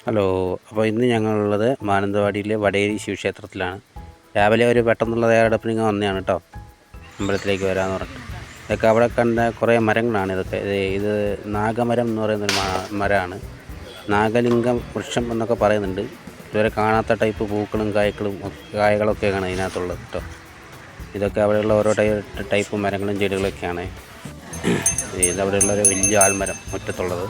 Hello. അപ്പോൾ ഇന്ന് ഞങ്ങളുള്ളത് മാനന്തവാടിയിലെ വടേരി ശിവക്ഷേത്രത്തിലാണ്. രാവിലെ ഒരു പെട്ടെന്നുള്ള തയ്യാറെടുപ്പിന് വന്നതാണ് കേട്ടോ, അമ്പലത്തിലേക്ക് വരാമെന്ന് പറഞ്ഞിട്ട്. ഇതൊക്കെ അവിടെ കണ്ട കുറേ മരങ്ങളാണ്. ഇത് നാഗമരം എന്ന് പറയുന്നൊരു മരമാണ്. നാഗലിംഗം വൃക്ഷം എന്നൊക്കെ പറയുന്നുണ്ട്. ഇതുവരെ കാണാത്ത ടൈപ്പ് പൂക്കളും കായകളൊക്കെയാണ് ഇതിനകത്തുള്ളത് കേട്ടോ. ഇതൊക്കെ അവിടെയുള്ള ഓരോ ടൈപ്പ് മരങ്ങളും ചെടികളൊക്കെയാണ്. ഇതവിടെയുള്ളൊരു വലിയ ആൽമരം മുറ്റത്തുള്ളത്.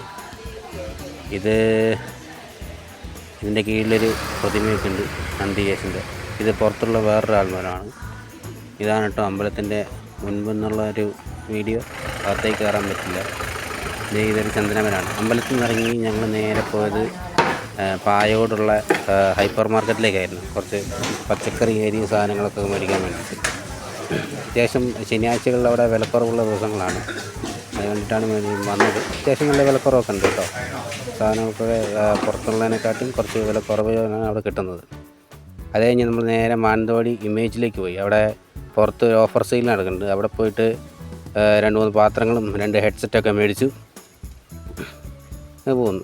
ഇതിൻ്റെ കീഴിലൊരു പ്രതിമയൊക്കെ ഉണ്ട്, നന്ദികേശൻ്റെ. ഇത് പുറത്തുള്ള വേറൊരു ആൽമരമാണ്. ഇതാണ് കേട്ടോ അമ്പലത്തിൻ്റെ മുൻപെന്നുള്ള ഒരു വീഡിയോ. അകത്തേക്ക് കയറാൻ പറ്റില്ല. ഇതൊരു ചന്ദനമരമാണ്. അമ്പലത്തിൽ നിന്ന് ഇറങ്ങി ഞങ്ങൾ നേരെ പോയത് പായോടുള്ള ഹൈപ്പർ മാർക്കറ്റിലേക്കായിരുന്നു. കുറച്ച് പച്ചക്കറി ഏരിയ സാധനങ്ങളൊക്കെ മേടിക്കാൻ വേണ്ടിയിട്ട്. അത്യാവശ്യം ശനിയാഴ്ചകളിൽ അവിടെ വിലക്കുറവുള്ള ദിവസങ്ങളാണ്. അത് കണ്ടിട്ടാണ് വന്നത്. അത്യാവശ്യം നല്ല വിലക്കുറവൊക്കെ ഉണ്ട് കേട്ടോ. സാധനങ്ങൾക്കൊക്കെ പുറത്തുള്ളതിനെക്കാട്ടും കുറച്ച് വിലക്കുറവാണ് അവിടെ കിട്ടുന്നത്. അത് കഴിഞ്ഞ് നമ്മൾ നേരെ മാനന്തവാടി ഇമേജിലേക്ക് പോയി. അവിടെ പുറത്ത് ഓഫർ സെയിൽ നടക്കുന്നുണ്ട്. അവിടെ പോയിട്ട് 2-3 പാത്രങ്ങളും 2 ഹെഡ്സെറ്റൊക്കെ മേടിച്ചു പോകുന്നു.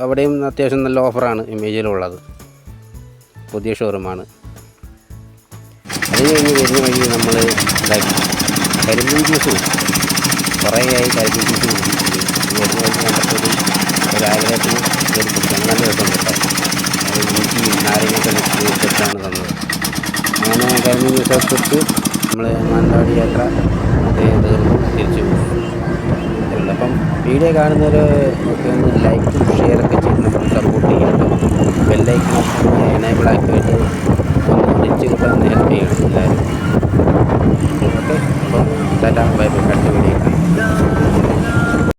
അവിടെയും അത്യാവശ്യം നല്ല ഓഫറാണ് ഇമേജിലുള്ളത്. പുതിയ ഷോറൂമാണ്. അത് കഴിഞ്ഞ് വരുന്ന വഴി നമ്മൾ കരിമ്പീൻ ജ്യൂസ് കുറേയായി കരിമ്പീൻ ജ്യൂസ് കുടിച്ചിട്ട് വരുന്ന വഴി കണ്ടപ്പോൾ ഒരാഗ്രഹത്തിന് കയറി കുടിക്കാൻ നല്ല രസമുണ്ട് കേട്ടോ. അത് ഇഞ്ചിയും നാരങ്ങയൊക്കെ വെച്ചിട്ടാണ് തന്നത്. അങ്ങനെ കരിമ്പീൻ ജ്യൂസ് കുടിച്ച് നമ്മൾ മാനന്തവാടി യാത്ര തീർന്നു തിരിച്ചു പോകും. അപ്പം വീഡിയോ കാണുന്നവർ ഒക്കെ ഒന്ന് ലൈക്കും ഷെയറൊക്കെ ചെയ്ത് നമ്മൾ സപ്പോർട്ട് ചെയ്യാം. ബെല്ലൈക്കൺ എനേബിളാക്കി വെച്ച് ഒന്ന് വിളിച്ച് കിട്ടാൻ ഹെൽപ്പ് ചെയ്യണം എല്ലാവരും. ഓക്കെ, അപ്പം ടാറ്റാ ബൈ ബൈ. അടുത്ത വീഡിയോ കാണാം.